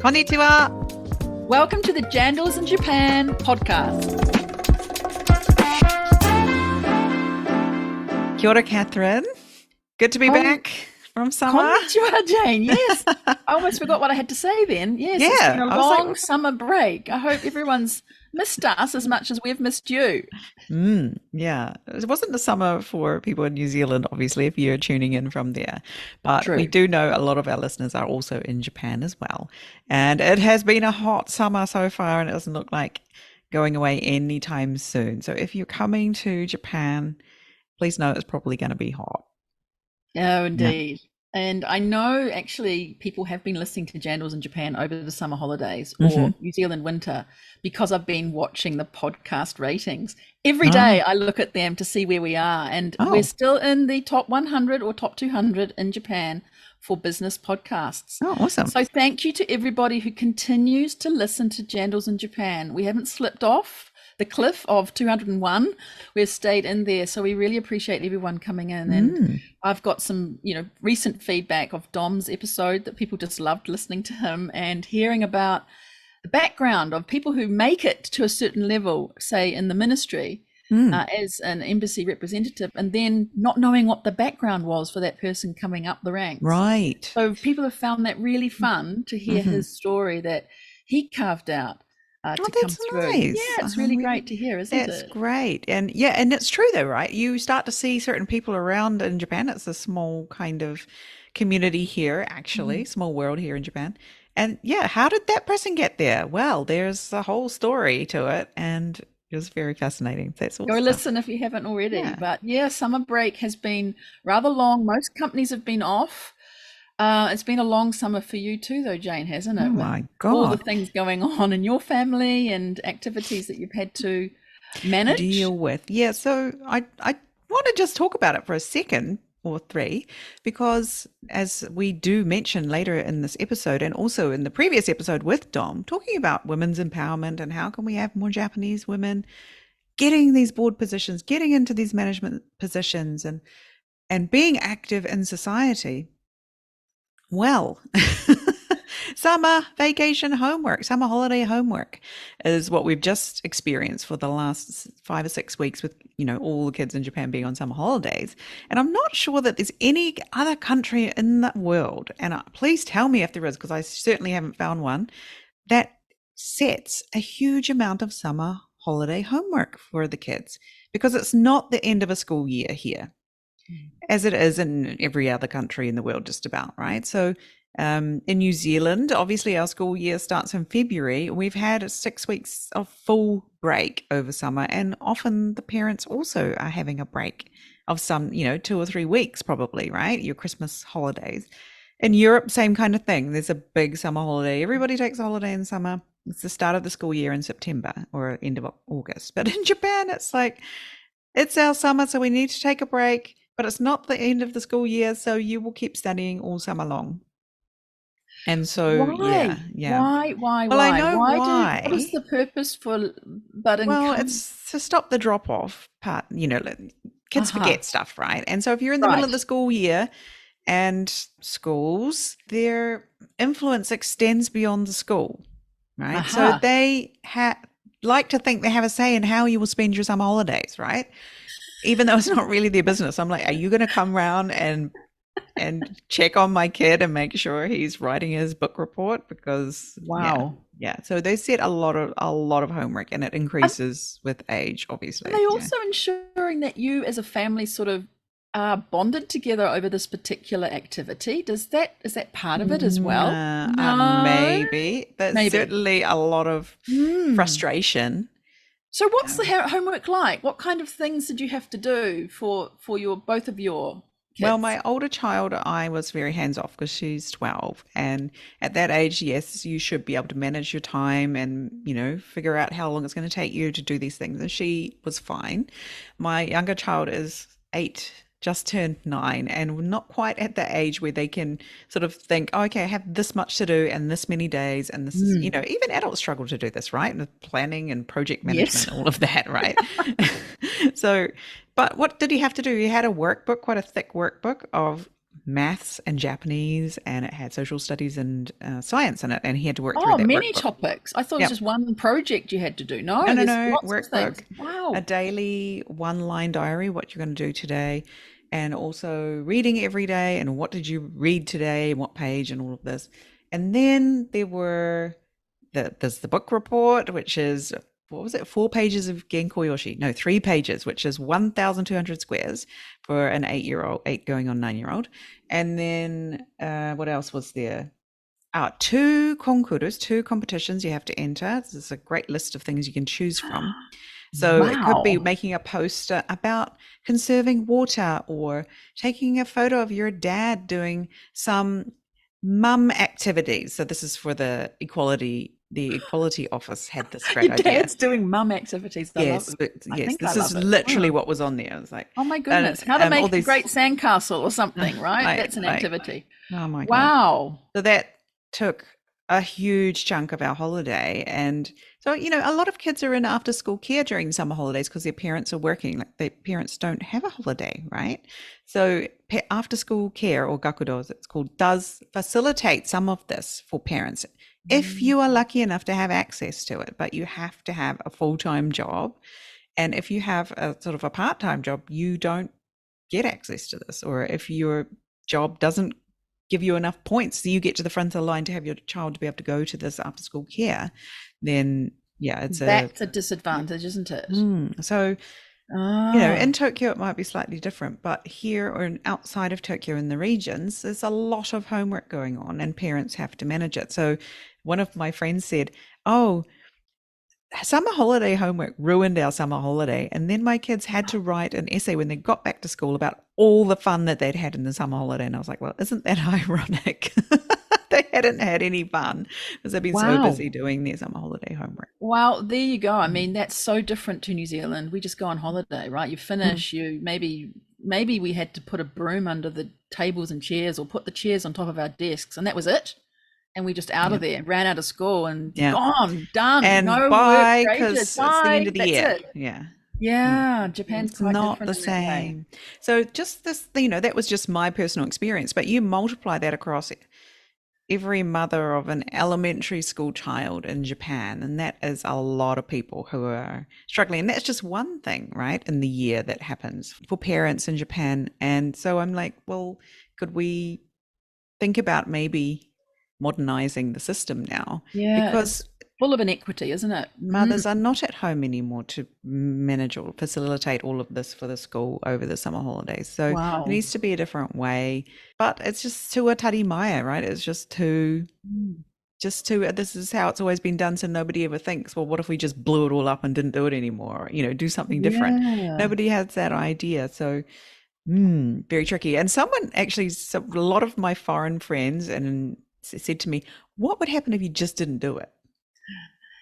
Konnichiwa. Welcome to the Jandals in Japan podcast. Kia ora, Catherine. Good to be back from summer. Konnichiwa, Jane. Yes. I almost forgot what I had to say then. Yes, Yeah, it's been a I was long like- summer break. I hope everyone's missed us as much as we've missed you. Yeah, it wasn't the summer for people in New Zealand, obviously, if you're tuning in from there. But True. we do know a lot of our listeners are also in Japan as well. And it has been a hot summer so far, and it doesn't look like going away anytime soon. So if you're coming to Japan, please know it's probably going to be hot. Oh, indeed. And I know actually people have been listening to Jandals in Japan over the summer holidays or New Zealand winter because I've been watching the podcast ratings. Every day I look at them to see where we are, and we're still in the top 100 or top 200 in Japan for business podcasts. Oh, awesome. So thank you to everybody who continues to listen to Jandals in Japan. We haven't slipped off the cliff of 201. We've stayed in there. So we really appreciate everyone coming in. And I've got some, recent feedback of Dom's episode that people just loved listening to him and hearing about the background of people who make it to a certain level, say in the ministry, as an embassy representative, and then not knowing what the background was for that person coming up the ranks. Right. So people have found that really fun to hear his story that he carved out to come that's through. nice. Yeah, it's really great to hear, isn't That's it? great. And it's true though, right? You start to see certain people around in Japan. It's a small kind of community here, actually, small world here in Japan. And how did that person get there? Well, there's a whole story to it, and it was very fascinating. That's all. Go listen if you haven't already. Yeah. But summer break has been rather long. Most companies have been off. It's been a long summer for you too, though, Jane, hasn't it? Oh With my all the God. things going on in your family and activities that you've had to manage. Deal with. Yeah, so I want to just talk about it for a second or three, because as we do mention later in this episode and also in the previous episode with Dom, talking about women's empowerment and how can we have more Japanese women getting these board positions, getting into these management positions and being active in society. Well, summer vacation homework, summer holiday homework is what we've just experienced for the last 5 or 6 weeks with, all the kids in Japan being on summer holidays. And I'm not sure that there's any other country in the world, and please tell me if there is, because I certainly haven't found one, that sets a huge amount of summer holiday homework for the kids, because it's not the end of a school year here, as it is in every other country in the world, just about, right? So in New Zealand, obviously our school year starts in February. We've had 6 weeks of full break over summer, and often the parents also are having a break of some, 2 or 3 weeks probably, right? Your Christmas holidays. In Europe, same kind of thing. There's a big summer holiday. Everybody takes a holiday in summer. It's the start of the school year in September or end of August. But in Japan, it's like, it's our summer, so we need to take a break. But it's not the end of the school year, so you will keep studying all summer long. And so, Why? yeah. Why? Well, I know why. why. What is the purpose for? But It's to stop the drop-off part. Kids forget stuff, right? And so if you're in the middle of the school year and schools, their influence extends beyond the school, right? So they like to think they have a say in how you will spend your summer holidays, right? Even though it's not really their business. I'm like, are you going to come around and check on my kid and make sure he's writing his book report? Because so they set a lot of homework, and it increases with age, obviously. Are they also ensuring that you as a family sort of are bonded together over this particular activity? Is that part of it as well? No. Maybe. There's certainly a lot of frustration. So what's the homework like? What kind of things did you have to do for both of your kids? Well, my older child, I was very hands-off because she's 12. And at that age, yes, you should be able to manage your time and, figure out how long it's going to take you to do these things. And she was fine. My younger child is 8, just turned 9, and we're not quite at the age where they can sort of think, oh, okay, I have this much to do and this many days. And this is, even adults struggle to do this, right? And planning and project management, all of that, right? So, but what did he have to do? He had a workbook, quite a thick workbook of maths and Japanese, and it had social studies and science in it, and he had to work through Oh, that many workbook. topics. I thought it was Yep. just one project you had to do. No, No, there's no, lots of things. workbook, a Wow. daily one-line diary, what you're going to do today, and also reading every day, and what did you read today, what page, and all of this. And then there's the book report, which is, what was it, 4 pages of Genko Yoshi? No, 3 pages, which is 1,200 squares for an 8-year-old, 8 going on 9-year-old. And then what else was there? 2 konkurus, 2 competitions you have to enter. There's a great list of things you can choose from. So it could be Wow. making a poster about conserving water, or taking a photo of your dad doing some mum activities. So this is for the equality office had this great Your idea. dad's doing mum activities. I love Yes, it. I think I this is love it. literally Oh. what was on there. It was like, Oh my goodness. How to all make a these, great sandcastle or something, right? That's an right. activity. Oh my God. Wow. So that took a huge chunk of our holiday. And so, a lot of kids are in after school care during summer holidays because their parents are working. Like, their parents don't have a holiday, right? So after school care, or gakudo as it's called, does facilitate some of this for parents if you are lucky enough to have access to it. But you have to have a full-time job. And if you have a sort of a part-time job, you don't get access to this. Or if your job doesn't give you enough points so you get to the front of the line to have your child to be able to go to this after school care, then That's a disadvantage, isn't it? So Ah. in Tokyo it might be slightly different, but here or outside of Tokyo in the regions, there's a lot of homework going on and parents have to manage it. So one of my friends said, oh, summer holiday homework ruined our summer holiday. And then my kids had to write an essay when they got back to school about all the fun that they'd had in the summer holiday. And I was like, well, isn't that ironic? They hadn't had any fun because they've been so busy doing their summer holiday homework. Well, there you go. I mean, that's so different to New Zealand. We just go on holiday, right? You finish, you maybe we had to put a broom under the tables and chairs, or put the chairs on top of our desks, and that was it. And we just out of there, ran out of school, and gone, done. And no bye, work, because it's the end of the year. It. Yeah. Yeah, Japan's It's quite not different the in that way. same. So just this, that was just my personal experience, but you multiply that across every mother of an elementary school child in Japan, and that is a lot of people who are struggling. And that's just one thing, right, in the year that happens for parents in Japan. And so I'm like, well, could we think about maybe modernizing the system now? Yeah, Because it's full of inequity, isn't it? mothers are not at home anymore to manage or facilitate all of this for the school over the summer holidays. So Wow. it needs to be a different way. But it's just too tarimaya, right? It's just too, this is how it's always been done. So nobody ever thinks, well, what if we just blew it all up and didn't do it anymore? Do something different. Nobody has that idea. So very tricky. And someone actually, a lot of my foreign friends and said to me, what would happen if you just didn't do it?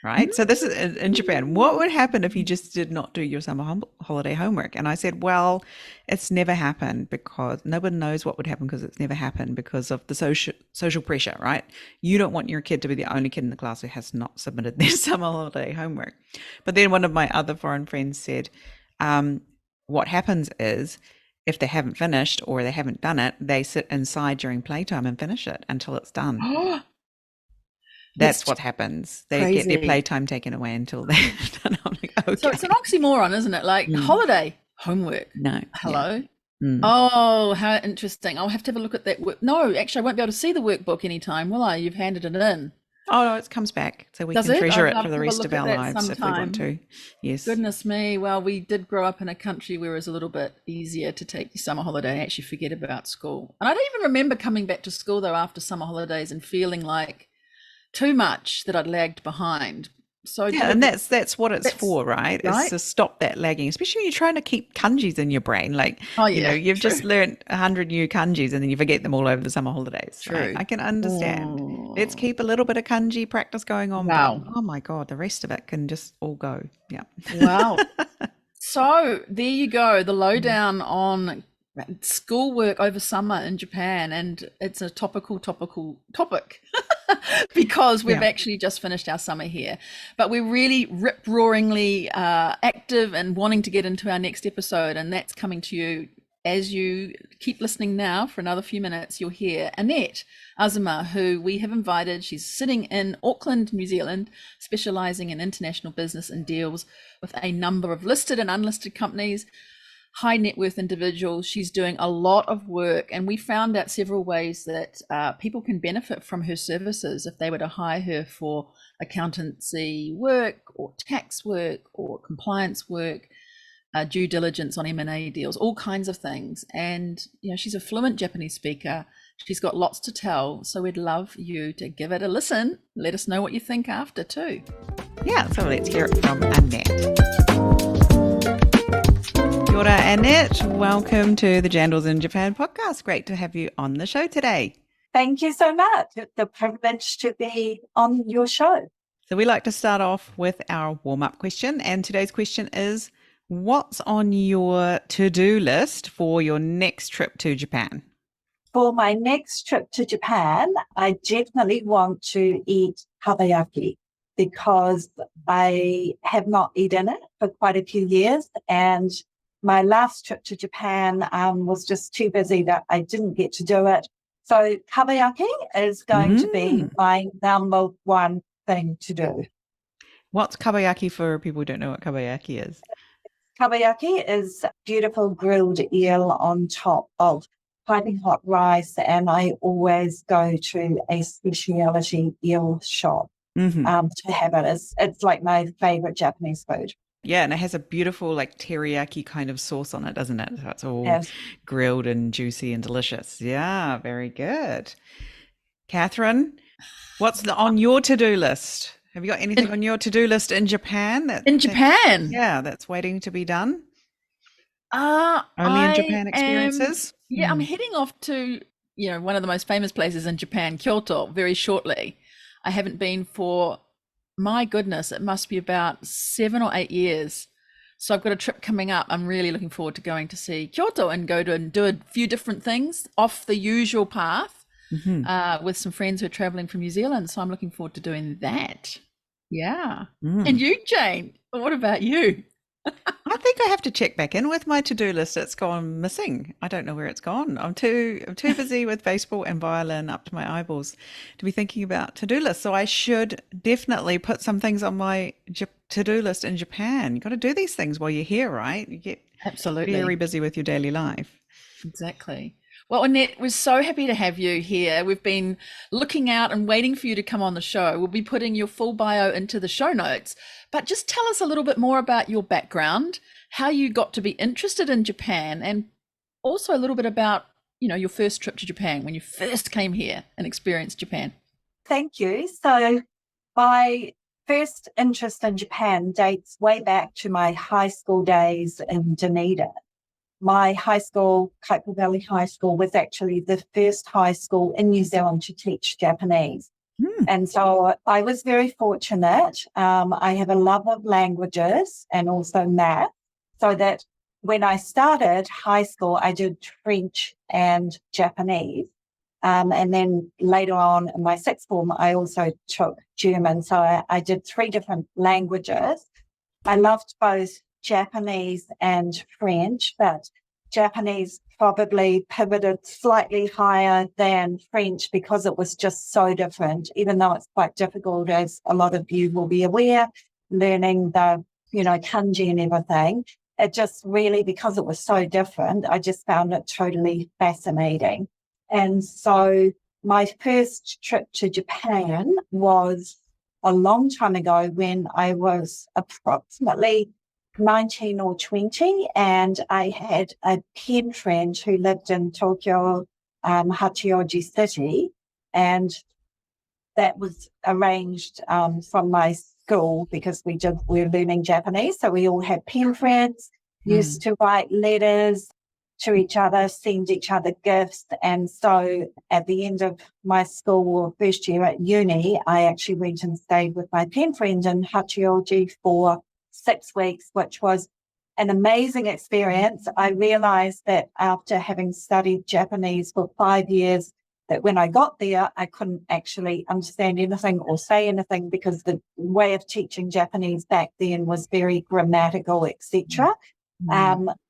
Right. So this is in Japan. What would happen if you just did not do your summer holiday homework? And I said, well, it's never happened, because nobody knows what would happen, because it's never happened because of the social pressure, right? You don't want your kid to be the only kid in the class who has not submitted their summer holiday homework. But then one of my other foreign friends said, what happens is, if they haven't finished or they haven't done it, they sit inside during playtime and finish it until it's done. That's what happens. They get their playtime taken away until they're done. I'm like, okay. So it's an oxymoron, isn't it? Like holiday, homework. No. Hello. Yeah. Oh, how interesting. I'll have to have a look at that work. No, actually, I won't be able to see the workbook anytime, will I? You've handed it in. Oh, no, it comes back. So we can treasure it for the rest of our lives if we want to. Yes. Goodness me. Well, we did grow up in a country where it was a little bit easier to take your summer holiday and actually forget about school. And I don't even remember coming back to school, though, after summer holidays and feeling like too much that I'd lagged behind. So and that's what it's for, right? It's to stop that lagging, especially when you're trying to keep kanjis in your brain. Like, you've just learned 100 new kanjis and then you forget them all over the summer holidays. True. Right? I can understand. Let's keep a little bit of kanji practice going on. Wow. But, oh my God, the rest of it can just all go. Yeah. Wow. So there you go. The lowdown on schoolwork over summer in Japan, and it's a topical topic because we've actually just finished our summer here, but we're really rip-roaringly active and wanting to get into our next episode, and that's coming to you as you keep listening now for another few minutes, you'll hear Annette Azuma, who we have invited. She's sitting in Auckland, New Zealand, specializing in international business and deals with a number of listed and unlisted companies, high net worth individuals. She's doing a lot of work, and we found out several ways that people can benefit from her services if they were to hire her for accountancy work or tax work or compliance work, due diligence on M&A deals, all kinds of things. And she's a fluent Japanese speaker. She's got lots to tell, so we'd love you to give it a listen. Let us know what you think after too. Yeah, so let's hear it from Annette. Kia ora, Annette. Welcome to the Jandals in Japan podcast. Great to have you on the show today. Thank you so much. It's a privilege to be on your show. So we like to start off with our warm-up question, and today's question is, what's on your to-do list for your next trip to Japan? For my next trip to Japan, I definitely want to eat kabayaki because I have not eaten it for quite a few years. And my last trip to Japan was just too busy that I didn't get to do it. So kabayaki is going to be my number one thing to do. What's kabayaki for people who don't know what kabayaki is? Kabayaki is beautiful grilled eel on top of piping hot rice, and I always go to a specialty eel shop to have it. It's like my favorite Japanese food. Yeah, and it has a beautiful like teriyaki kind of sauce on it, doesn't it? So it's all grilled and juicy and delicious. Yeah, very good. Catherine, what's on your to-do list? Have you got anything on your to-do list in Japan? That's waiting to be done? Only in Japan experiences? I'm heading off to, one of the most famous places in Japan, Kyoto, very shortly. I haven't been for, my goodness, it must be about 7 or 8 years. So I've got a trip coming up. I'm really looking forward to going to see Kyoto and do a few different things off the usual path. With some friends who are traveling from New Zealand. So I'm looking forward to doing that. Yeah. And you, Jane, what about you? I think I have to check back in with my to-do list. It's gone missing. I don't know where it's gone. I'm too busy with baseball and violin up to my eyeballs to be thinking about to-do lists. So I should definitely put some things on my to-do list in Japan. You've got to do these things while you're here, right? You get absolutely very busy with your daily life. Exactly. Well, Annette, we're so happy to have you here. We've been looking out and waiting for you to come on the show. We'll be putting your full bio into the show notes, but just tell us a little bit more about your background, how you got to be interested in Japan, and also a little bit about, your first trip to Japan, when you first came here and experienced Japan. Thank you. So my first interest in Japan dates way back to my high school days in Dunedin. My high school, Kaipapa Valley High School, was actually the first high school in New Zealand to teach Japanese. And so I was very fortunate. I have a love of languages and also math, so that when I started high school, I did French and Japanese. And then later on in my sixth form, I also took German. So I did 3 different languages. I loved both Japanese and French, but Japanese probably pivoted slightly higher than French because it was just so different, even though it's quite difficult, as a lot of you will be aware, learning the, kanji and everything. It just really, because it was so different, I just found it totally fascinating. And so my first trip to Japan was a long time ago when I was approximately 19 or 20, and I had a pen friend who lived in Tokyo, Hachioji City, and that was arranged from my school because we were learning Japanese, so we all had pen friends, used to write letters to each other, send each other gifts, and so at the end of my school or first year at uni, I actually went and stayed with my pen friend in Hachioji for 6 weeks, which was an amazing experience. I realized that after having studied Japanese for 5 years, that when I got there, I couldn't actually understand anything or say anything because the way of teaching Japanese back then was very grammatical, etc.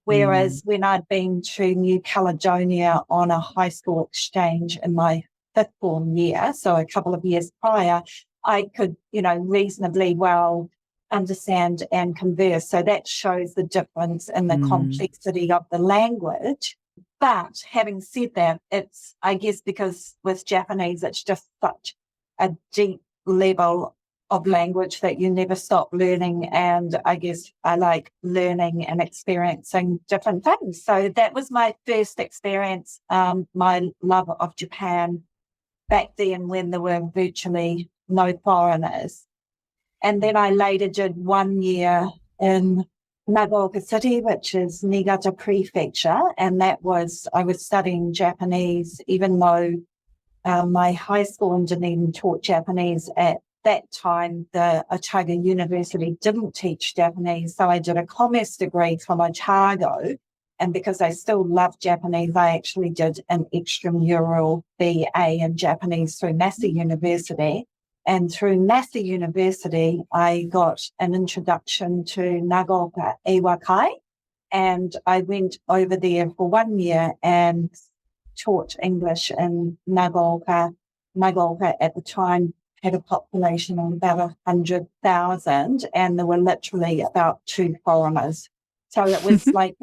Whereas when I'd been to New Caledonia on a high school exchange in my fifth form year, so a couple of years prior, I could, reasonably well understand and converse. So that shows the difference in the complexity of the language. But having said that, it's, I guess, because with Japanese, it's just such a deep level of language that you never stop learning. And I guess I like learning and experiencing different things. So that was my first experience, my love of Japan back then when there were virtually no foreigners. And then I later did 1 year in Nagaoka City, which is Niigata Prefecture. And I was studying Japanese, even though my high school in Dunedin taught Japanese. At that time, the Otago University didn't teach Japanese. So I did a commerce degree from Otago. And because I still love Japanese, I actually did an extramural BA in Japanese through Massey University. And through Massey University, I got an introduction to Nagaoka Iwakai. And I went over there for 1 year and taught English in Nagaoka. Nagaoka at the time had a population of about 100,000, and there were literally about 2 foreigners. So it was like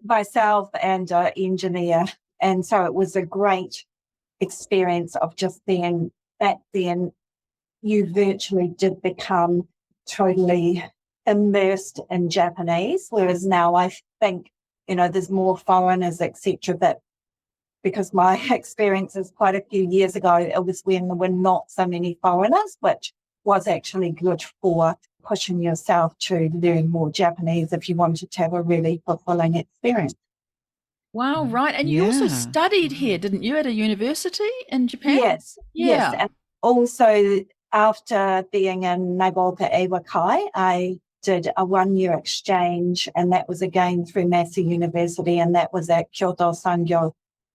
myself and an engineer. And so it was a great experience of just being back then. You virtually did become totally immersed in Japanese, whereas now I think, there's more foreigners, etc. But because my experience is quite a few years ago, it was when there were not so many foreigners, which was actually good for pushing yourself to learn more Japanese if you wanted to have a really fulfilling experience. Wow, right. And you also studied here, didn't you, at a university in Japan? Yes. And also, after being in Nagaoka Iwakai, I did a 1 year exchange, and that was again through Massey University, and that was at Kyoto Sangyo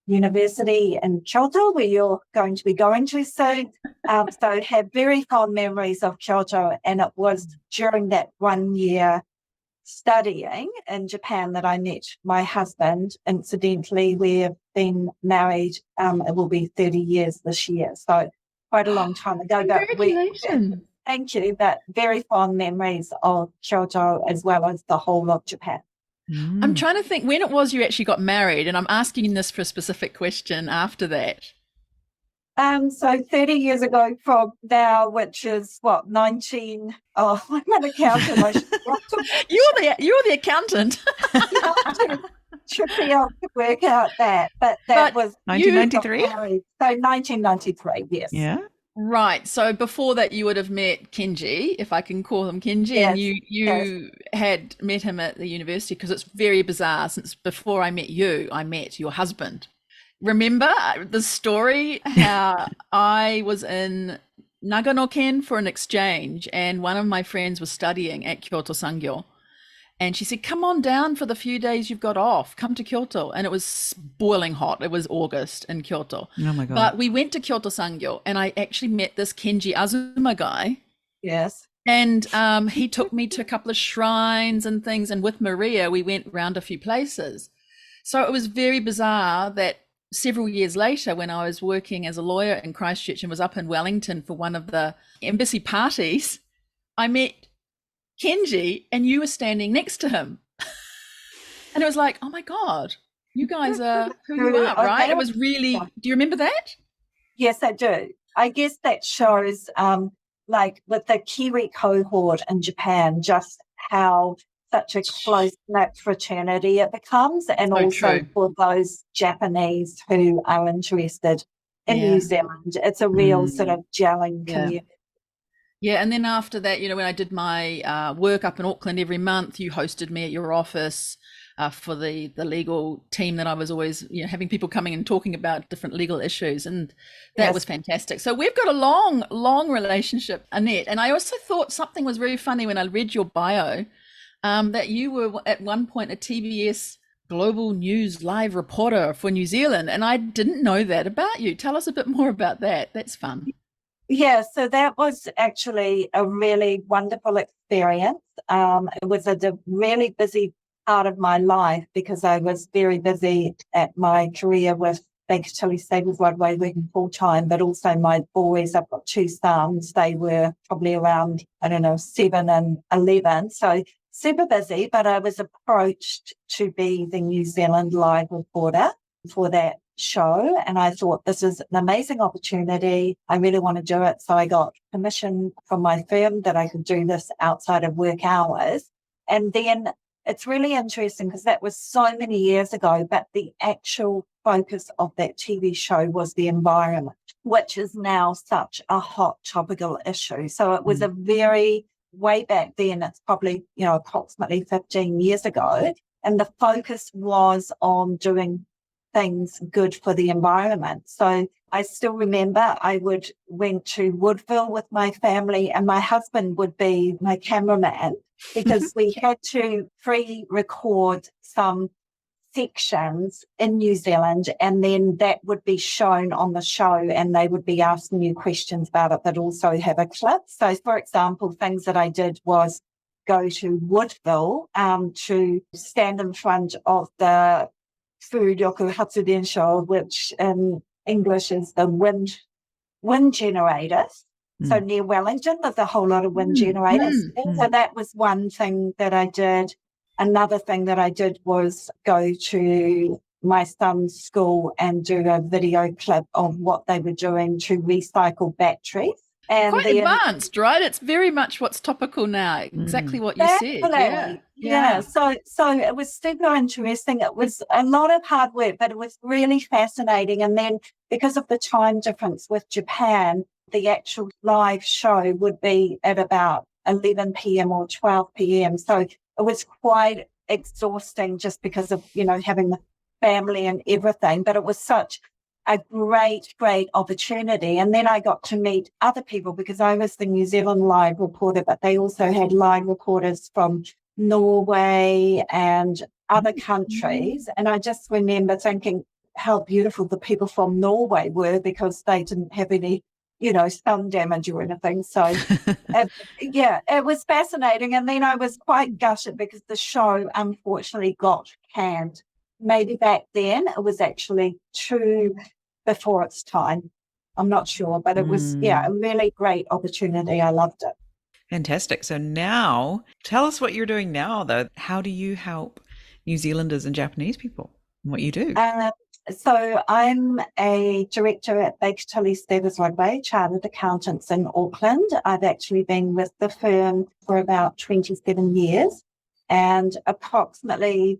University in Kyoto, where you're going to be going to soon. So have very fond memories of Kyoto, and it was during that 1 year studying in Japan that I met my husband. Incidentally, we've been married, it will be 30 years this year, so quite a long time ago. Congratulations. Thank you, but very fond memories of Kyoto as well as the whole of Japan. I'm trying to think when it was you actually got married, and I'm asking this for a specific question after that. So 30 years ago from now, which is 19, I'm an accountant. You're the accountant. Should be able to work out that, but that was 1993. So 1993, yes. Yeah. Right. So before that, you would have met Kenji, if I can call him Kenji, Yes, and you had met him at the university, because it's very bizarre. Since before I met you, I met your husband. Remember the story how I was in Nagano-ken for an exchange, and one of my friends was studying at Kyoto Sangyo. And she said, come on down for the few days you've got off. Come to Kyoto. And it was boiling hot. It was August in Kyoto. Oh, my God. But we went to Kyoto Sangyo, and I actually met this Kenji Azuma guy. Yes. And he took me to a couple of shrines and things. And with Maria, we went around a few places. So it was very bizarre that several years later, when I was working as a lawyer in Christchurch and was up in Wellington for one of the embassy parties, I met Kenji, and you were standing next to him. And it was like, oh my God, you guys are who you are, right? It was really, do you remember that? Yes, I do. I guess that shows, like with the Kiwi cohort in Japan, just how such a close-knit fraternity it becomes, and So also true. for those Japanese who are interested in New Zealand, it's a real sort of gelling community. Yeah, and then after that, when I did my work up in Auckland every month, you hosted me at your office for the legal team that I was always, having people coming and talking about different legal issues, and that was fantastic. So we've got a long, long relationship, Annette. And I also thought something was very funny when I read your bio, that you were at one point a TBS Global News live reporter for New Zealand, and I didn't know that about you. Tell us a bit more about that. That's fun. Yeah, so that was actually a really wonderful experience. It was a really busy part of my life because I was very busy at my career with Baker Tilly Staples Rodway working full time, but also my boys, I've got 2 sons, they were probably around, 7 and 11. So super busy, but I was approached to be the New Zealand live reporter for that show. And I thought, this is an amazing opportunity. I really want to do it. So I got permission from my firm that I could do this outside of work hours. And then it's really interesting because that was so many years ago, but the actual focus of that TV show was the environment, which is now such a hot topical issue. So it was a very, way back then, it's probably, approximately 15 years ago. And the focus was on doing things good for the environment. So I still remember I went to Woodville with my family, and my husband would be my cameraman because we had to pre-record some sections in New Zealand, and then that would be shown on the show, and they would be asking you questions about it that also have a clip. So, for example, things that I did was go to Woodville to stand in front of the Furuyoku Hatsuden, which in English is the wind generators. So near Wellington, there's a whole lot of wind generators. So that was one thing that I did. Another thing that I did was go to my son's school and do a video clip of what they were doing to recycle batteries. And quite advanced, right? It's very much what's topical now. Exactly what you said. Yeah. So it was super interesting. It was a lot of hard work, but it was really fascinating. And then because of the time difference with Japan, the actual live show would be at about 11 p.m. or 12 p.m. So it was quite exhausting just because of, having the family and everything. But it was such a great opportunity. And then I got to meet other people because I was the New Zealand live reporter, but they also had live reporters from Norway and other countries. And I just remember thinking how beautiful the people from Norway were because they didn't have any, sun damage or anything. So it was fascinating. And then I was quite gutted because the show unfortunately got canned. Maybe back then it was actually too before its time. I'm not sure, but it was, a really great opportunity. I loved it. Fantastic. So now tell us what you're doing now, though. How do you help New Zealanders and Japanese people and what you do? So I'm a director at Baker Tilly Staples Rodway, Chartered Accountants in Auckland. I've actually been with the firm for about 27 years, and approximately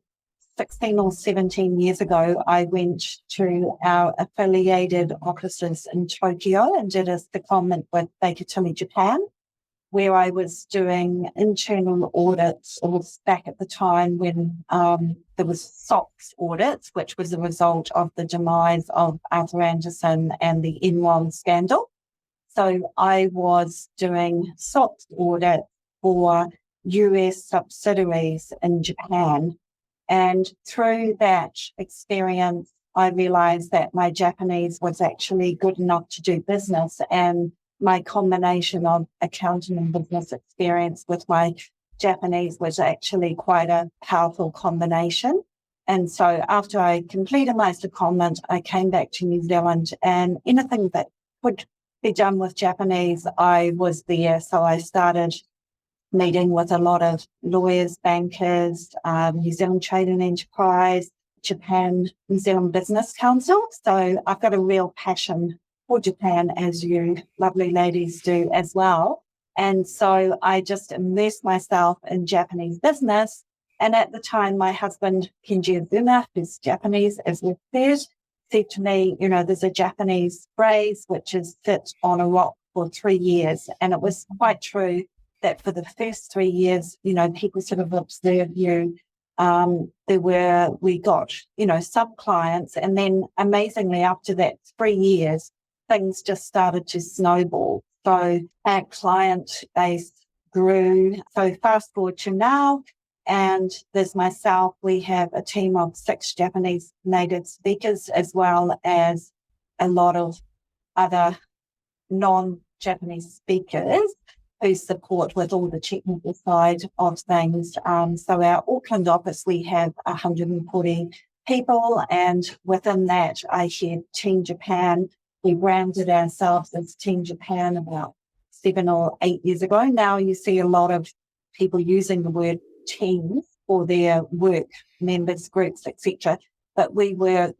16 or 17 years ago, I went to our affiliated offices in Tokyo and did a secondment with Baker Tilly Japan, where I was doing internal audits. It was back at the time when there was SOX audits, which was a result of the demise of Arthur Andersen and the Enron scandal. So I was doing SOX audit for US subsidiaries in Japan. And through that experience, I realized that my Japanese was actually good enough to do business, and my combination of accounting and business experience with my Japanese was actually quite a powerful combination. And so after I completed my secondment, I came back to New Zealand, and anything that could be done with Japanese, I was there. So I started meeting with a lot of lawyers, bankers, New Zealand Trade and Enterprise, Japan, New Zealand Business Council. So I've got a real passion for Japan, as you lovely ladies do as well. And so I just immersed myself in Japanese business. And at the time, my husband, Jandals, Azuma, who's Japanese, as we've said to me, there's a Japanese phrase, which is sit on a rock for 3 years. And it was quite true that for the first 3 years, people sort of observed you. We got, some clients. And then amazingly, after that 3 years, things just started to snowball. So our client base grew. So fast forward to now, and there's myself. We have a team of 6 Japanese native speakers, as well as a lot of other non-Japanese speakers. who support with all the technical side of things. So our Auckland office, we have 140 people, and within that I head Team Japan. We branded ourselves as Team Japan about 7 or 8 years ago. Now you see a lot of people using the word teams for their work, members, groups, etc. But we were,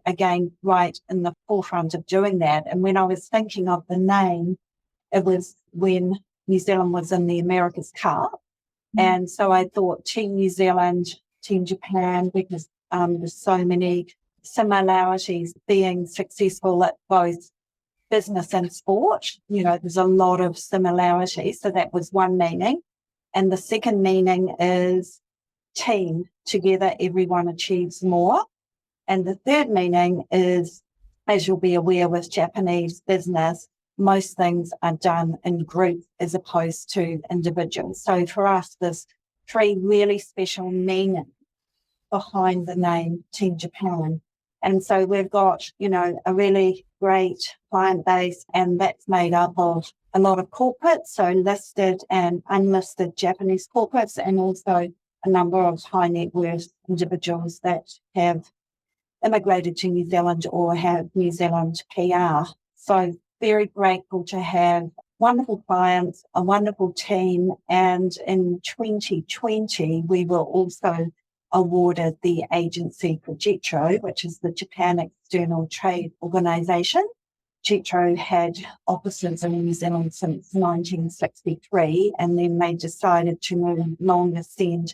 again, right in the forefront of doing that. And when I was thinking of the name, it was when New Zealand was in the America's Cup. And so I thought Team New Zealand, Team Japan, because there's so many similarities being successful at both business and sport. There's a lot of similarities. So that was one meaning. And the second meaning is team. Together, everyone achieves more. And the third meaning is, as you'll be aware with Japanese business, most things are done in groups as opposed to individuals. So for us, there's 3 really special meanings behind the name Team Japan. And so we've got, a really great client base, and that's made up of a lot of corporates, so listed and unlisted Japanese corporates, and also a number of high net worth individuals that have immigrated to New Zealand or have New Zealand PR. So very grateful to have wonderful clients, a wonderful team, and in 2020 we were also awarded the agency for JETRO, which is the Japan External Trade Organisation. JETRO had offices in New Zealand since 1963, and then they decided to no longer send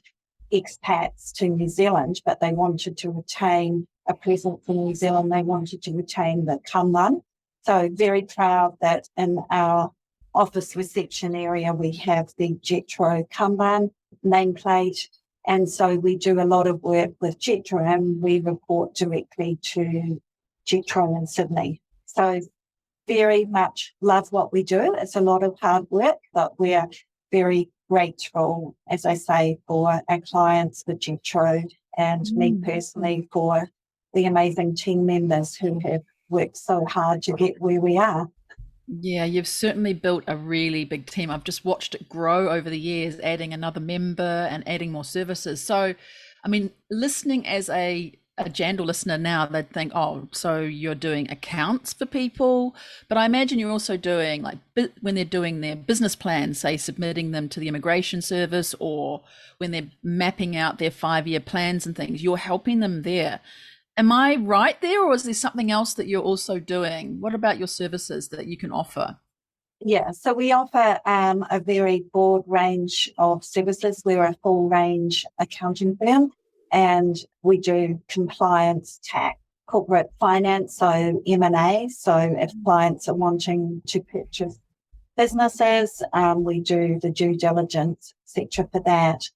expats to New Zealand, but they wanted to retain a presence in New Zealand. They wanted to retain the kanban. So very proud that in our office reception area we have the JETRO kanban nameplate. And so we do a lot of work with JETRO, and we report directly to JETRO in Sydney. So very much love what we do. It's a lot of hard work, but we're very grateful, as I say, for our clients, for JETRO, and me personally for the amazing team members who have worked so hard to get where we are. Yeah, you've certainly built a really big team. I've just watched it grow over the years, adding another member and adding more services. So, I mean, listening as a Jandal listener now, they'd think, oh, so you're doing accounts for people. But I imagine you're also doing, like, when they're doing their business plans, say submitting them to the immigration service, or when they're mapping out their 5-year plans and things, you're helping them there. Am I right there, or is there something else that you're also doing? What about your services that you can offer? Yeah, so we offer a very broad range of services. We're a full range accounting firm, and we do compliance, tax, corporate finance, so M&A. So if clients are wanting to purchase businesses, we do the due diligence sector for that.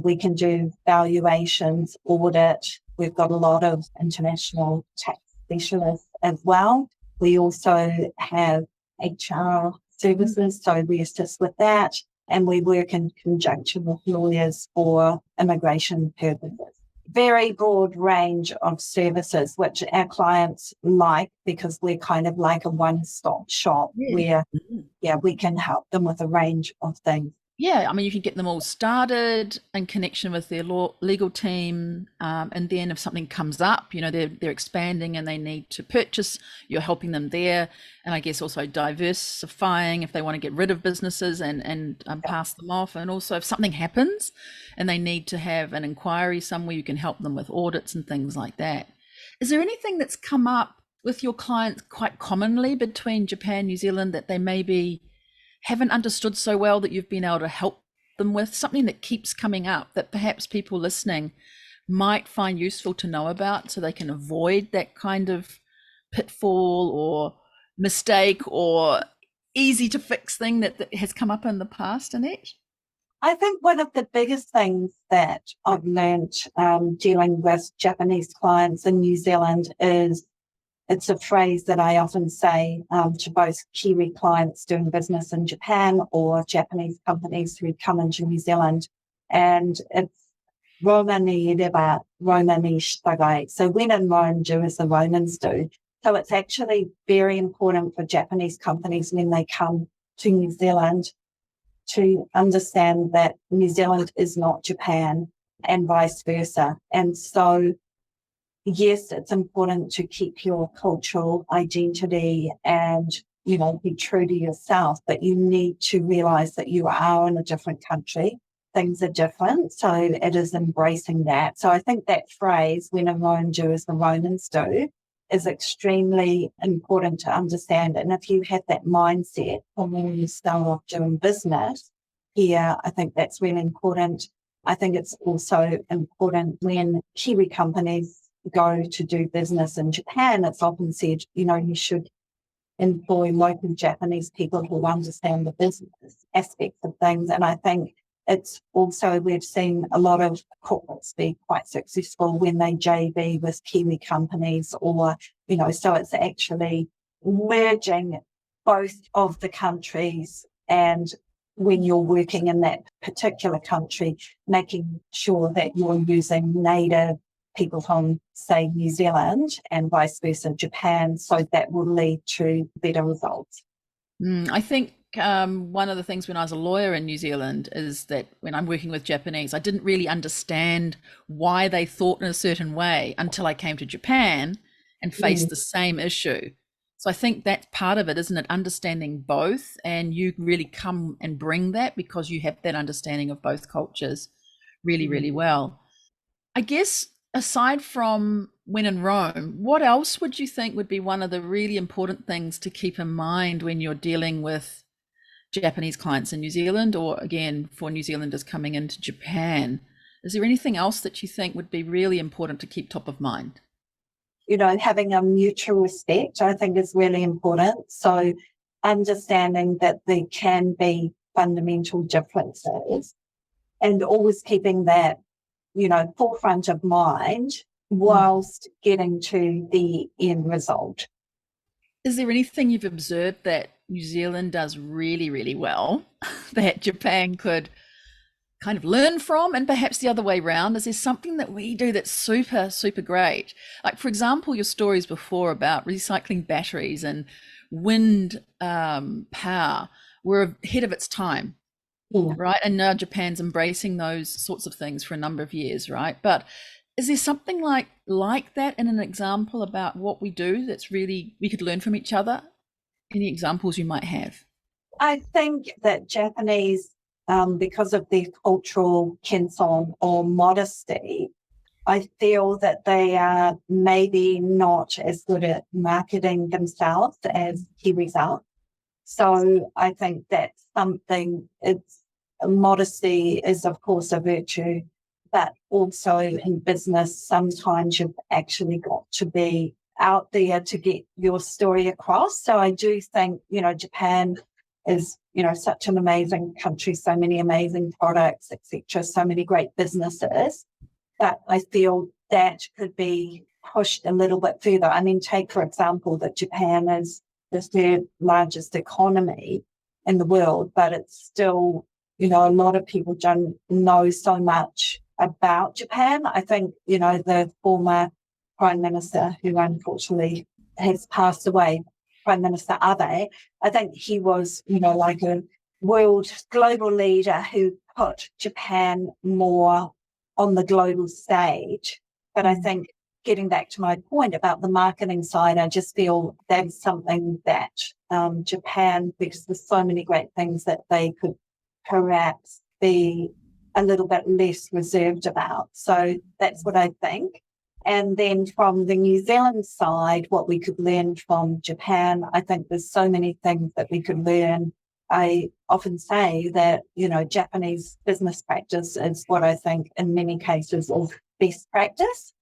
We can do valuations, audit. We've got a lot of international tax specialists as well. We also have HR services, so we assist with that. And we work in conjunction with lawyers for immigration purposes. Very broad range of services, which our clients like, because we're kind of like a one-stop shop where, we can help them with a range of things. Yeah, I mean, you can get them all started in connection with their legal team, and then if something comes up, they're expanding and they need to purchase, you're helping them there. And I guess also diversifying if they want to get rid of businesses and pass them off. And also if something happens and they need to have an inquiry somewhere, you can help them with audits and things like that. Is there anything that's come up with your clients quite commonly between Japan and New Zealand that they maybe haven't understood so well that you've been able to help them with, something that keeps coming up that perhaps people listening might find useful to know about, so they can avoid that kind of pitfall or mistake or easy to fix thing that has come up in the past, Annette? I think one of the biggest things that I've learned dealing with Japanese clients in New Zealand is, it's a phrase that I often say to both Kiwi clients doing business in Japan or Japanese companies who come into New Zealand, and it's Roma ni reba, Roma ni shitagai. So when in Rome, do as the Romans do. So it's actually very important for Japanese companies when they come to New Zealand to understand that New Zealand is not Japan and vice versa. And so, yes, it's important to keep your cultural identity and, be true to yourself, but you need to realize that you are in a different country. Things are different. So it is embracing that. So I think that phrase, when in Rome, do as the Romans do, is extremely important to understand. And if you have that mindset from when you start off doing business here, I think that's really important. I think it's also important when Kiwi companies go to do business in Japan. It's often said, you should employ local Japanese people who understand the business aspects of things. And I think it's also, we've seen a lot of corporates be quite successful when they JV with Kiwi companies or, so it's actually merging both of the countries, and when you're working in that particular country, making sure that you're using native people from, say, New Zealand and vice versa, Japan, so that will lead to better results. I think one of the things when I was a lawyer in New Zealand is that when I'm working with Japanese, I didn't really understand why they thought in a certain way until I came to Japan and faced the same issue. So I think that's part of it, isn't it? Understanding both, and you really come and bring that because you have that understanding of both cultures really, really well. I guess aside from when in Rome, what else would you think would be one of the really important things to keep in mind when you're dealing with Japanese clients in New Zealand, or again, for New Zealanders coming into Japan? Is there anything else that you think would be really important to keep top of mind? Having a mutual respect, I think, is really important. So understanding that there can be fundamental differences and always keeping that, forefront of mind whilst getting to the end result. Is there anything you've observed that New Zealand does really, really well that Japan could kind of learn from, and perhaps the other way around? Is there something that we do that's super, super great? Like, for example, your stories before about recycling batteries and wind power were ahead of its time. Yeah. Right. And now Japan's embracing those sorts of things for a number of years, right? But is there something like that in an example about what we do that's really, we could learn from each other? Any examples you might have? I think that Japanese, because of their cultural kintsugi or modesty, I feel that they are maybe not as good at marketing themselves as Kiwis are. So I think that's something, modesty is, of course, a virtue, but also in business, sometimes you've actually got to be out there to get your story across. So I do think, Japan is, such an amazing country, so many amazing products, etc., so many great businesses. But I feel that could be pushed a little bit further. I mean, take, for example, that Japan is the third largest economy in the world, but it's still, a lot of people don't know so much about Japan. I think, the former Prime Minister, who unfortunately has passed away, Prime Minister Abe, I think he was, like a world global leader who put Japan more on the global stage. But I think, getting back to my point about the marketing side, I just feel that's something that Japan, because there's so many great things that they could perhaps be a little bit less reserved about. So that's what I think. And then from the New Zealand side, what we could learn from Japan, I think there's so many things that we could learn. I often say that, Japanese business practice is what I think in many cases is best practice.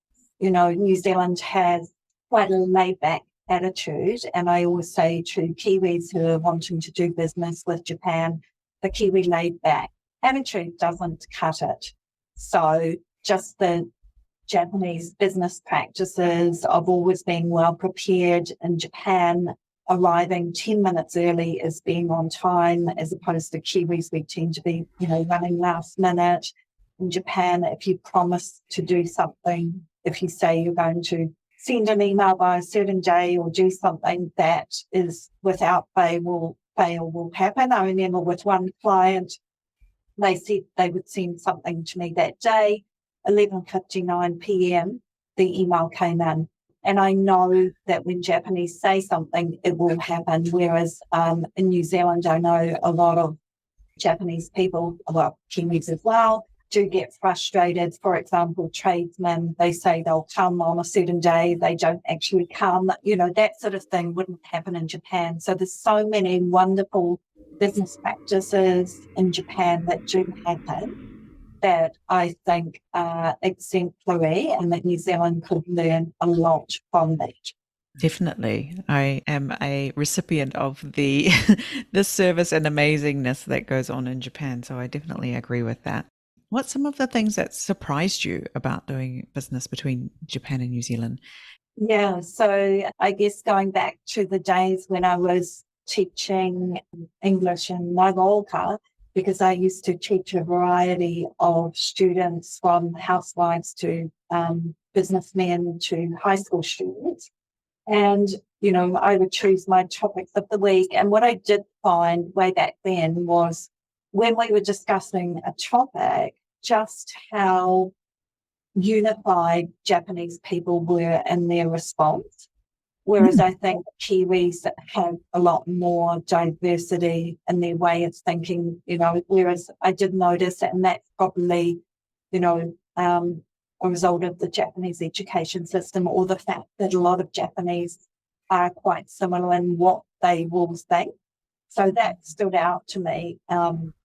New Zealand has quite a laid-back attitude, and I always say to Kiwis who are wanting to do business with Japan, the Kiwi laid-back attitude doesn't cut it. So just the Japanese business practices of always being well prepared in Japan, arriving 10 minutes early is being on time, as opposed to Kiwis, we tend to be, running last minute. In Japan, if you promise to do something, if you say you're going to send an email by a certain day or do something that is without fail will fail will happen. I remember with one client, they said they would send something to me that day, 11:59 p.m., the email came in. And I know that when Japanese say something, it will happen. Whereas in New Zealand, I know a lot of Japanese people, well, Kiwis as well, do get frustrated. For example, tradesmen, they say they'll come on a certain day, they don't actually come. That sort of thing wouldn't happen in Japan. So there's so many wonderful business practices in Japan that do happen that I think are exemplary and that New Zealand could learn a lot from that. Definitely. I am a recipient of the the service and amazingness that goes on in Japan. So I definitely agree with that. What's some of the things that surprised you about doing business between Japan and New Zealand? Yeah, so I guess going back to the days when I was teaching English in Nagaoka, because I used to teach a variety of students from housewives to businessmen to high school students. And, I would choose my topics of the week. And what I did find way back then was when we were discussing a topic, just how unified Japanese people were in their response. Whereas I think Kiwis have a lot more diversity in their way of thinking, whereas I did notice, and that's probably, a result of the Japanese education system, or the fact that a lot of Japanese are quite similar in what they will think. So that stood out to me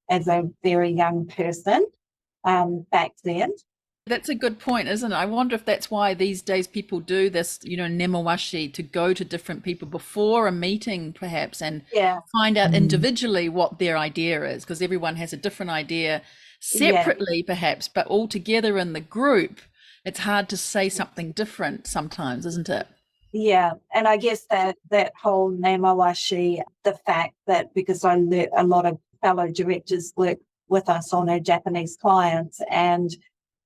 as a very young person back then. That's a good point, isn't it? I wonder if that's why these days people do this, nemawashi, to go to different people before a meeting, perhaps, and find out individually what their idea is, because everyone has a different idea separately, perhaps, but all together in the group, it's hard to say something different sometimes, isn't it? Yeah, and I guess that whole nemawashi, the fact that because a lot of fellow directors work with us on our Japanese clients, and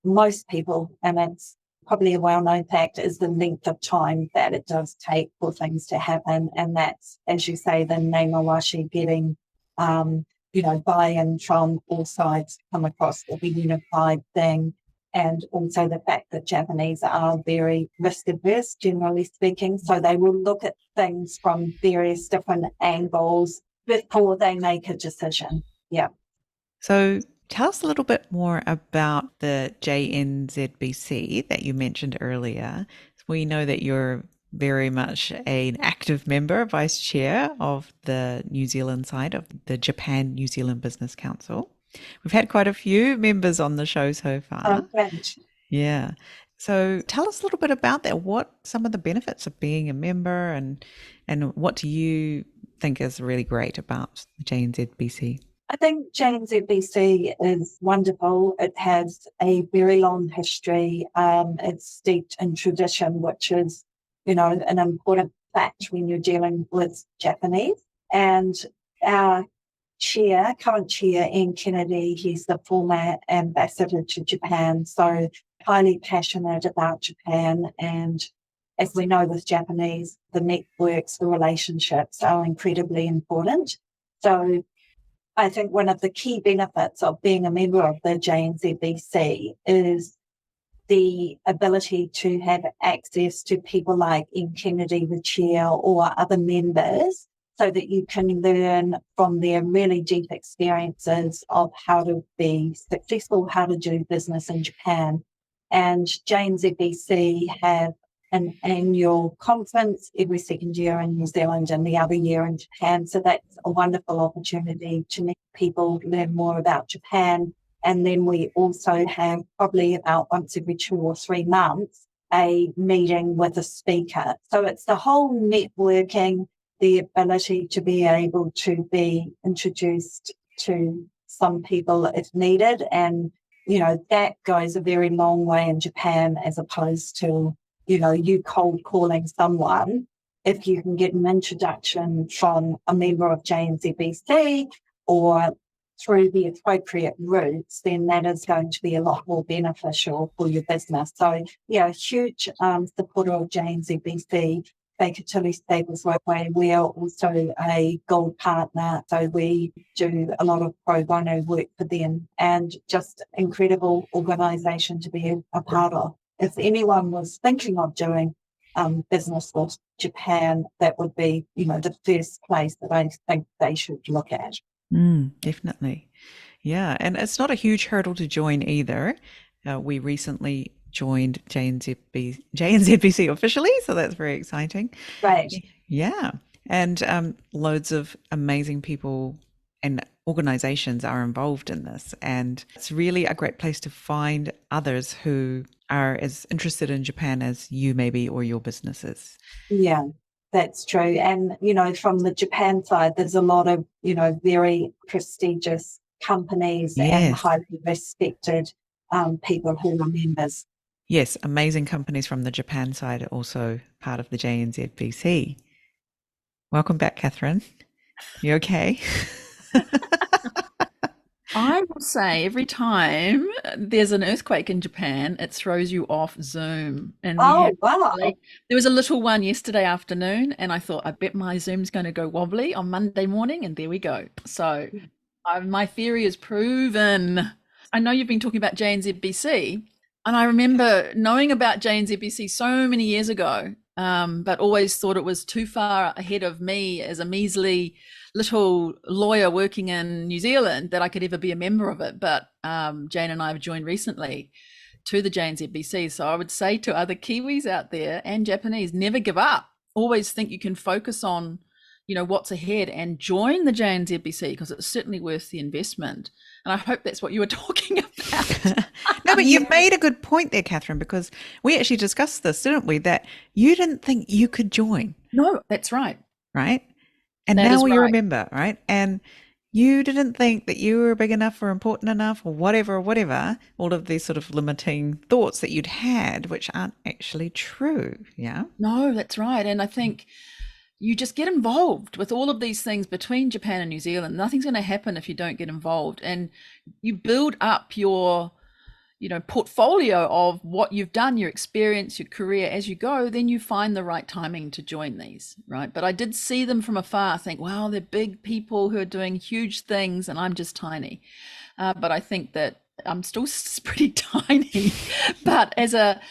most people, and it's probably a well-known fact, is the length of time that it does take for things to happen. And that's, as you say, the nemawashi getting, buy-in from all sides to come across with a unified thing. And also the fact that Japanese are very risk-averse, generally speaking. So they will look at things from various different angles before they make a decision. Yeah. So tell us a little bit more about the JNZBC that you mentioned earlier. We know that you're very much an active member, vice chair of the New Zealand side of the Japan New Zealand Business Council. We've had quite a few members on the show so far. Great. Yeah. So tell us a little bit about that. What some of the benefits of being a member, and what do you think is really great about the JNZBC? I think JNZBC is wonderful. It has a very long history. It's steeped in tradition, which is, an important fact when you're dealing with Japanese. And our current chair, Ian Kennedy, he's the former ambassador to Japan, so highly passionate about Japan. And as we know with Japanese, the networks, the relationships are incredibly important. So I think one of the key benefits of being a member of the JNZBC is the ability to have access to people like Ian Kennedy, the chair, or other members, so that you can learn from their really deep experiences of how to be successful, how to do business in Japan. And JNZBC have an annual conference every second year in New Zealand and the other year in Japan. So that's a wonderful opportunity to meet people, learn more about Japan. And then we also have probably about once every 2 or 3 months a meeting with a speaker. So it's the whole networking, the ability to be able to be introduced to some people if needed. And, that goes a very long way in Japan, as opposed to, you cold calling someone. If you can get an introduction from a member of JNZBC or through the appropriate routes, then that is going to be a lot more beneficial for your business. So, huge supporter of JNZBC. Baker Tilly Staples Rodway, we are also a gold partner. So we do a lot of pro bono work for them, and just incredible organisation to be a part of. If anyone was thinking of doing business with Japan, that would be, the first place that I think they should look at. Definitely. Yeah. And it's not a huge hurdle to join either. We recently joined JNZBC officially, so that's very exciting. Right. Yeah. And loads of amazing people and organizations are involved in this. And it's really a great place to find others who are as interested in Japan as you maybe, or your businesses. Yeah, that's true. And, from the Japan side, there's a lot of, very prestigious companies and highly respected people who are members. Yes, amazing companies from the Japan side are also part of the JNZBC. Welcome back, Catherine. You okay? I will say every time there's an earthquake in Japan, it throws you off Zoom. And wow. There was a little one yesterday afternoon, and I thought, I bet my Zoom's going to go wobbly on Monday morning, and there we go. So my theory is proven. I know you've been talking about JNZBC, and I remember knowing about JNZBC so many years ago, but always thought it was too far ahead of me as a measly little lawyer working in New Zealand that I could ever be a member of it. But Jane and I have joined recently to the JNZBC. So I would say to other Kiwis out there and Japanese, never give up. Always think you can focus on, what's ahead and join the JNZBC, because it's certainly worth the investment. And I hope that's what you were talking about. No, but you made a good point there, Catherine, because we actually discussed this, didn't we? That you didn't think you could join. No, that's right. Right? And that now we remember, right? And you didn't think that you were big enough or important enough or whatever, all of these sort of limiting thoughts that you'd had, which aren't actually true. Yeah. No, that's right. And I think you just get involved with all of these things between Japan and New Zealand. Nothing's going to happen if you don't get involved. And you build up your portfolio of what you've done, your experience, your career as you go, then you find the right timing to join these, right? But I did see them from afar, think, wow, they're big people who are doing huge things and I'm just tiny. But I think that I'm still pretty tiny, but as a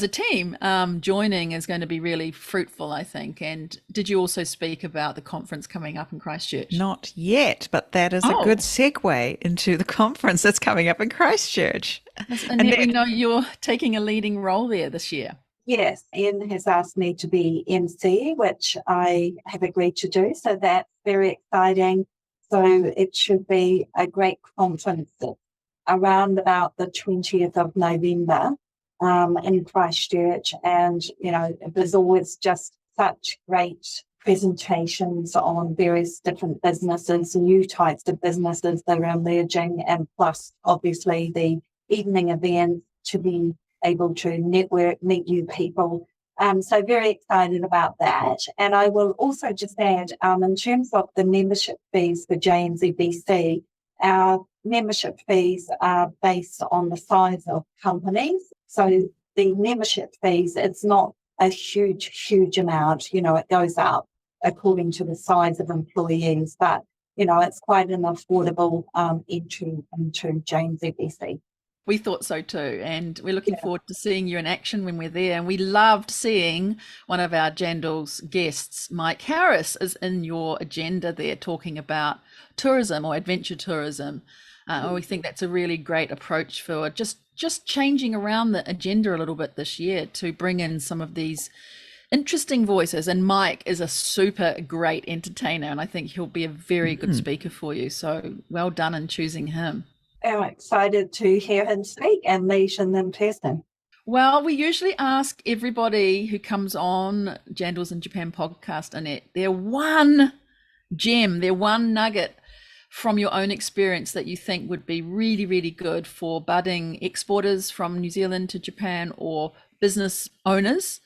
team, joining is going to be really fruitful, I think. And did you also speak about the conference coming up in Christchurch? Not yet, but that is a good segue into the conference that's coming up in Christchurch. And we know you're taking a leading role there this year. Yes, Ian has asked me to be MC, which I have agreed to do. So that's very exciting. So it should be a great conference around about the 20th of November in Christchurch. And, there's always just such great presentations on various different businesses, new types of businesses that are emerging, and plus, obviously, the evening event to be able to network, meet new people. So very excited about that. And I will also just add, in terms of the membership fees for JNZBC, our membership fees are based on the size of companies. So the membership fees, it's not a huge amount. It goes up according to the size of employees, but, it's quite an affordable entry into JNZBC. We thought so too, and we're looking forward to seeing you in action when we're there. And we loved seeing one of our Jandals guests, Mike Harris, is in your agenda there, talking about tourism or adventure tourism. We think that's a really great approach for just changing around the agenda a little bit this year to bring in some of these interesting voices. And Mike is a super great entertainer, and I think he'll be a very good speaker for you. So well done in choosing him. I'm excited to hear him speak and meet him in person. Well, we usually ask everybody who comes on Jandals in Japan podcast, Annette, their one gem, their one nugget from your own experience that you think would be really, really good for budding exporters from New Zealand to Japan or business owners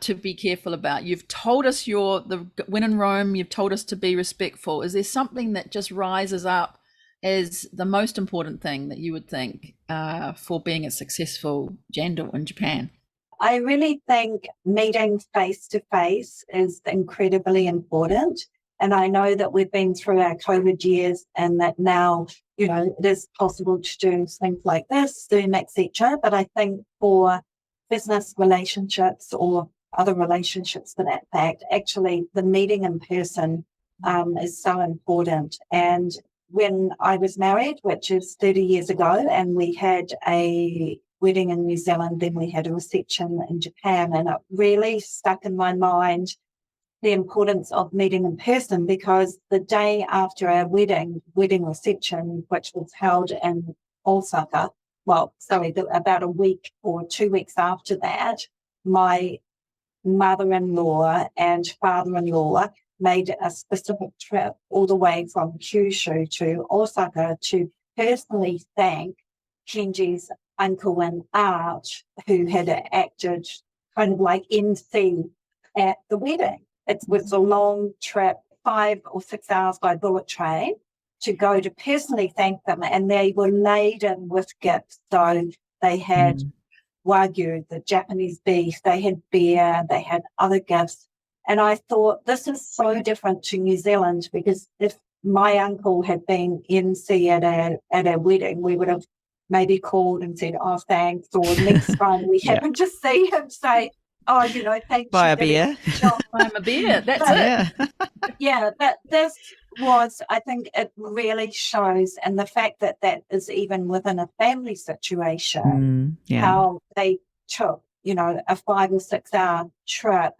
to be careful about. You've told us when in Rome, you've told us to be respectful. Is there something that just rises up as the most important thing that you would think for being a successful Jandal in Japan? I really think meeting face to face is incredibly important. And I know that we've been through our COVID years and that now, it is possible to do things like this, Zoom, etc. But I think for business relationships or other relationships for that fact, actually the meeting in person is so important. And when I was married, which is 30 years ago, and we had a wedding in New Zealand, then we had a reception in Japan, and it really stuck in my mind the importance of meeting in person, because the day after our wedding reception, which was held in Osaka, about a week or 2 weeks after that, my mother-in-law and father-in-law made a specific trip all the way from Kyushu to Osaka to personally thank Kenji's uncle and aunt, who had acted kind of like MC at the wedding. It was a long trip, 5 or 6 hours by bullet train, to go to personally thank them, and they were laden with gifts. So they had Wagyu, the Japanese beef, they had beer, they had other gifts. And I thought, this is so different to New Zealand, because if my uncle had been MC at a wedding, we would have maybe called and said, oh, thanks, or next time we happen to see him, say, oh, thanks. Buy a beer. Buy him a beer, that's it. Yeah, but this was, I think it really shows, and the fact that is even within a family situation, how they took, a 5 or 6 hour trip,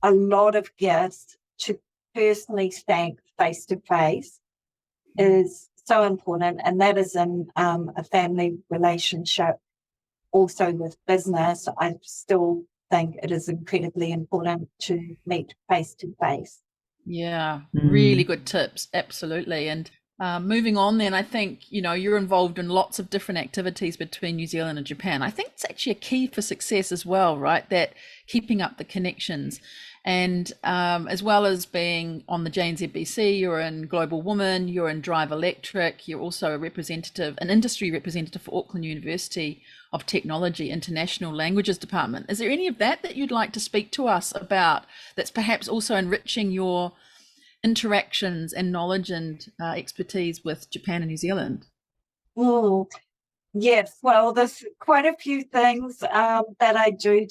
a lot of gifts to personally thank face to face is so important. And that is in a family relationship. Also with business, I still think it is incredibly important to meet face to face. Yeah, really good tips. Absolutely. And moving on then, I think, you're involved in lots of different activities between New Zealand and Japan. I think it's actually a key for success as well, right? That keeping up the connections. And as well as being on the JNZBC, you're in Global Woman, you're in Drive Electric, you're also an industry representative for Auckland University of Technology International Languages Department. Is there any of that you'd like to speak to us about that's perhaps also enriching your interactions and knowledge and expertise with Japan and New Zealand? Yes, well, there's quite a few things that I do.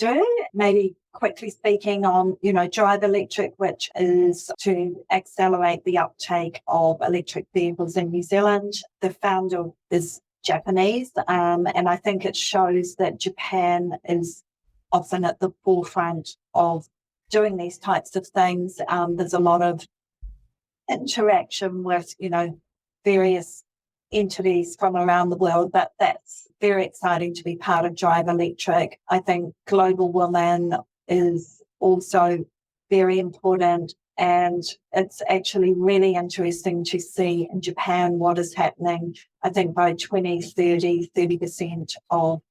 Maybe quickly speaking on, Drive Electric, which is to accelerate the uptake of electric vehicles in New Zealand. The founder is Japanese, and I think it shows that Japan is often at the forefront of doing these types of things. There's a lot of interaction with, various entities from around the world, but that's very exciting to be part of Drive Electric. I think Global Women is also very important, and it's actually really interesting to see in Japan what is happening. I think by 2030, 30% of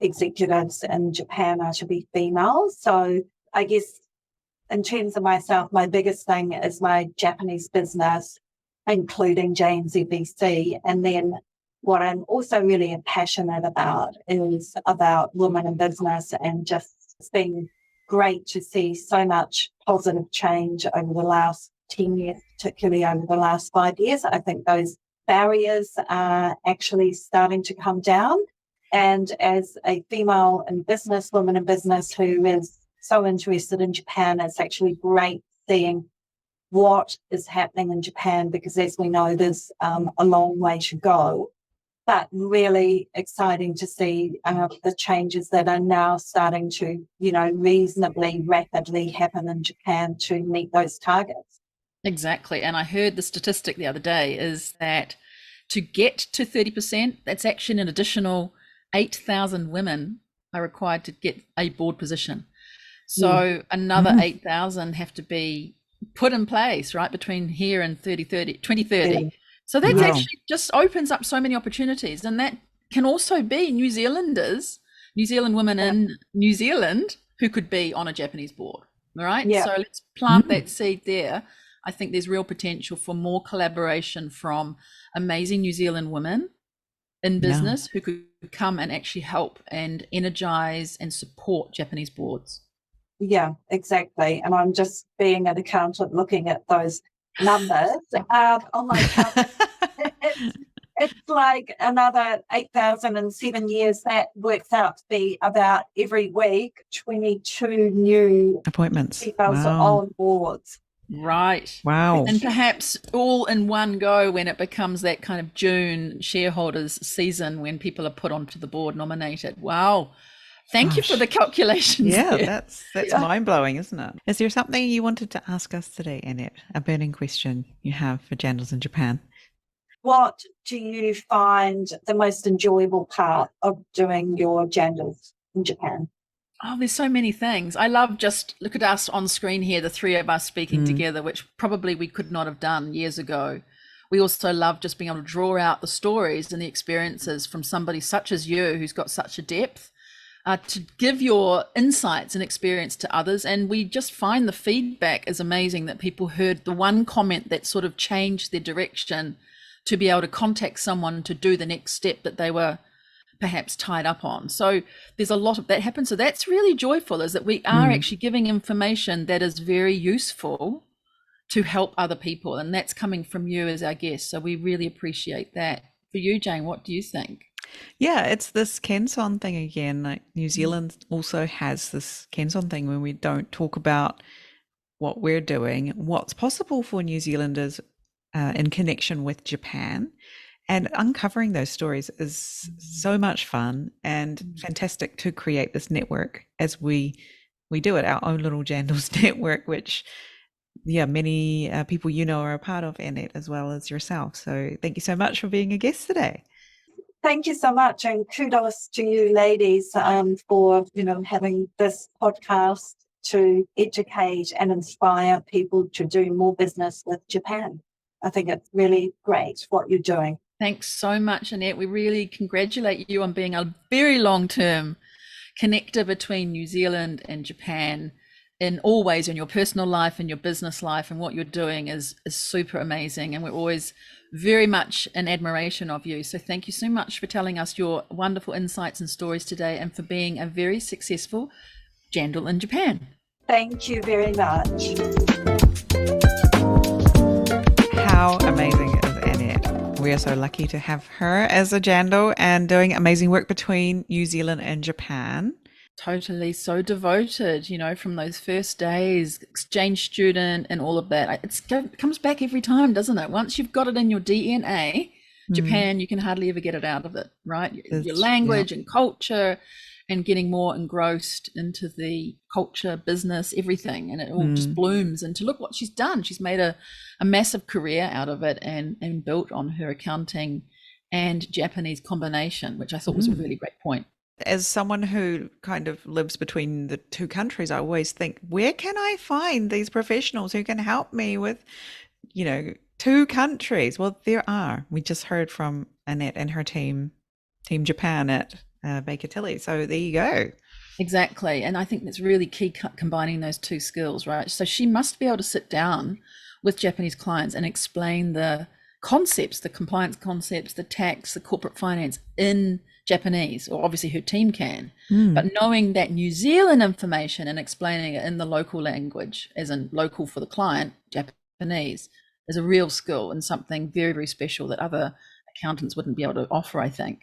executives in Japan are to be female. So I guess in terms of myself, my biggest thing is my Japanese business, including JNZBC. And then what I'm also really passionate about is about women in business, and just it's been great to see so much positive change over the last 10 years, particularly over the last 5 years. I think those barriers are actually starting to come down. And as a female in business, woman in business who is so interested in Japan, it's actually great seeing what is happening in Japan, because as we know, there's a long way to go, but really exciting to see the changes that are now starting to, reasonably rapidly happen in Japan to meet those targets. Exactly. And I heard the statistic the other day is that to get to 30%, that's actually an additional 8,000 women are required to get a board position. So another 8,000 have to be put in place, right, between here and 2030. So that actually just opens up so many opportunities. And that can also be New Zealand women in New Zealand who could be on a Japanese board, all right? So let's plant that seed there. I think there's real potential for more collaboration from amazing New Zealand women in Yeah. business who could come and actually help and energize and support Japanese boards. Yeah, exactly. And I'm just being an accountant looking at those numbers. On my account, it's like another 8,007 years. That works out to be about every week 22 new Appointments. people Wow. on boards. Right. Wow. And perhaps all in one go when it becomes that kind of June shareholders season when people are put onto the board nominated. Wow. Thank you for the calculations. Yeah, there. that's mind-blowing, isn't it? Is there something you wanted to ask us today, Annette? A burning question you have for Jandals in Japan? What do you find the most enjoyable part of doing your Jandals in Japan? Oh, there's so many things. I love just look at us on screen here, the three of us speaking together, which probably we could not have done years ago. We also love just being able to draw out the stories and the experiences from somebody such as you, who's got such a depth, to give your insights and experience to others. And we just find the feedback is amazing, that people heard the one comment that sort of changed their direction to be able to contact someone to do the next step that they were perhaps tied up on. So there's a lot of that happens. So that's really joyful, is that we are actually giving information that is very useful to help other people. And that's coming from you as our guest. So we really appreciate that. For you, Jane, what do you think? Yeah, it's this Kenson thing again. Like New Zealand also has this Kenson thing when we don't talk about what we're doing, what's possible for New Zealanders in connection with Japan. And uncovering those stories is so much fun and fantastic to create this network as we do it, our own little Jandals network, which, yeah, many people you know are a part of, Annette, as well as yourself. So thank you so much for being a guest today. Thank you so much, and kudos to you ladies for having this podcast to educate and inspire people to do more business with Japan. I think it's really great what you're doing. Thanks so much, Annette. We really congratulate you on being a very long-term connector between New Zealand and Japan in all ways, in your personal life and your business life, and what you're doing is super amazing. And we're always very much in admiration of you. So thank you so much for telling us your wonderful insights and stories today, and for being a very successful Jandal in Japan. Thank you very much. How amazing is Annette? We are so lucky to have her as a Jandal and doing amazing work between New Zealand and Japan. Totally, so devoted, from those first days, exchange student and all of that. It comes back every time, doesn't it? Once you've got it in your DNA, Japan, you can hardly ever get it out of it, right? Your language and culture, and getting more engrossed into the culture, business, everything. And it all just blooms. And to look what she's done. She's made a massive career out of it and built on her accounting and Japanese combination, which I thought was a really great point. As someone who kind of lives between the two countries, I always think, where can I find these professionals who can help me with, two countries? Well, there are. We just heard from Annette and her team Japan at Baker Tilly. So there you go. Exactly. And I think that's really key, combining those two skills, right? So she must be able to sit down with Japanese clients and explain the concepts, the compliance concepts, the tax, the corporate finance in Japanese, or obviously her team can, but knowing that New Zealand information and explaining it in the local language, as in local for the client, Japanese, is a real skill and something very, very special that other accountants wouldn't be able to offer, I think.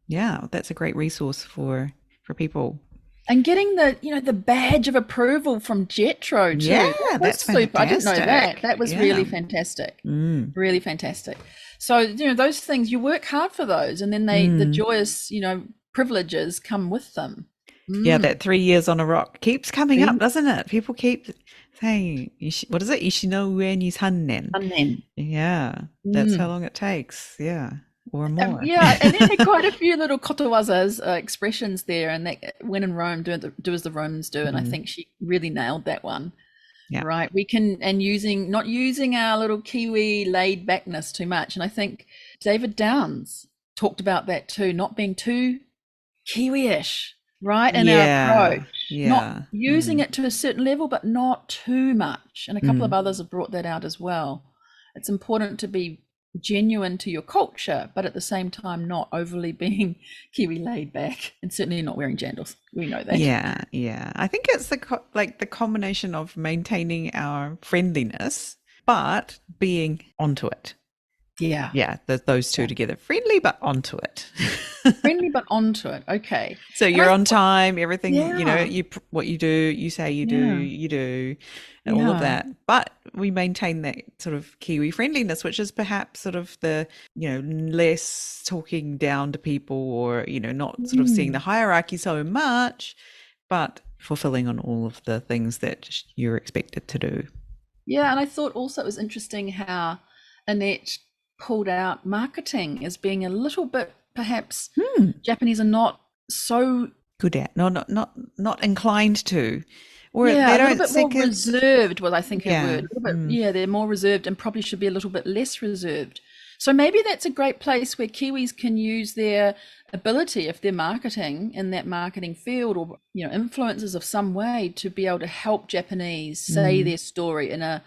Yeah, that's a great resource for people. And getting the badge of approval from Jetro too. Yeah, that's super. fantastic. I didn't know that. That was really fantastic. Really fantastic. So, those things, you work hard for those, and then the joyous, privileges come with them. Yeah, that 3 years on a rock keeps coming up, doesn't it? People keep saying, what is it? Ishinoue ni sannen. Yeah, that's how long it takes. Yeah, or more. Yeah, and then quite a few little kotowazas, expressions there, and that when in Rome, do as the Romans do, and I think she really nailed that one. Yeah. Right. We can, and not using our little Kiwi laid backness too much. And I think David Downs talked about that too, not being too Kiwi-ish, right? In our approach, not using it to a certain level, but not too much. And a couple of others have brought that out as well. It's important to be genuine to your culture, but at the same time not overly being Kiwi laid back, and certainly not wearing jandals. We know that. Yeah. I think it's the combination of maintaining our friendliness, but being onto it. Yeah. Those two together. Friendly, but onto it. Friendly, but onto it. Okay. So you're on time, everything, Yeah. what you do, you say you do, and all of that. But we maintain that sort of Kiwi friendliness, which is perhaps sort of the, less talking down to people, or, not sort of seeing the hierarchy so much, but fulfilling on all of the things that you're expected to do. Yeah, and I thought also it was interesting how Annette pulled out marketing as being a little bit, perhaps Japanese are not so good at, not inclined to, or they a don't little bit more reserved was, I think, a word. A little bit, they're more reserved and probably should be a little bit less reserved. So maybe that's a great place where Kiwis can use their ability, if they're marketing in that marketing field, or influencers of some way, to be able to help Japanese say their story in a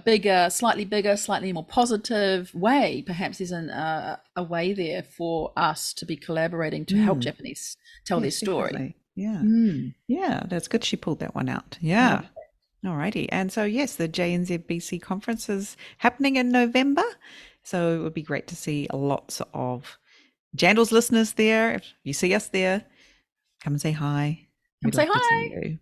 bigger, slightly more positive way. Perhaps there's a way there for us to be collaborating to help Japanese tell their story. Definitely. Yeah, that's good she pulled that one out. Yeah. Alrighty. And so, yes, the JNZBC conference is happening in November. So it would be great to see lots of Jandals listeners there. If you see us there, come and say hi. Come say hi.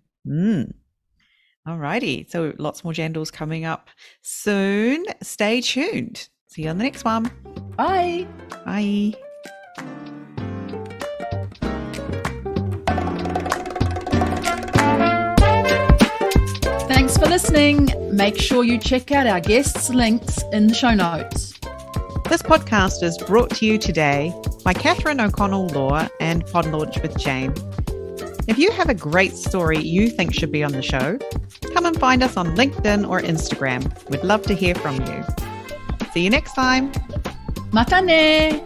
Alrighty. So lots more Jandals coming up soon. Stay tuned. See you on the next one. Bye. Bye. Thanks for listening. Make sure you check out our guests' links in the show notes. This podcast is brought to you today by Catherine O'Connell Law and Pod Launch with Jane. If you have a great story you think should be on the show, come and find us on LinkedIn or Instagram. We'd love to hear from you. See you next time. Mata ne!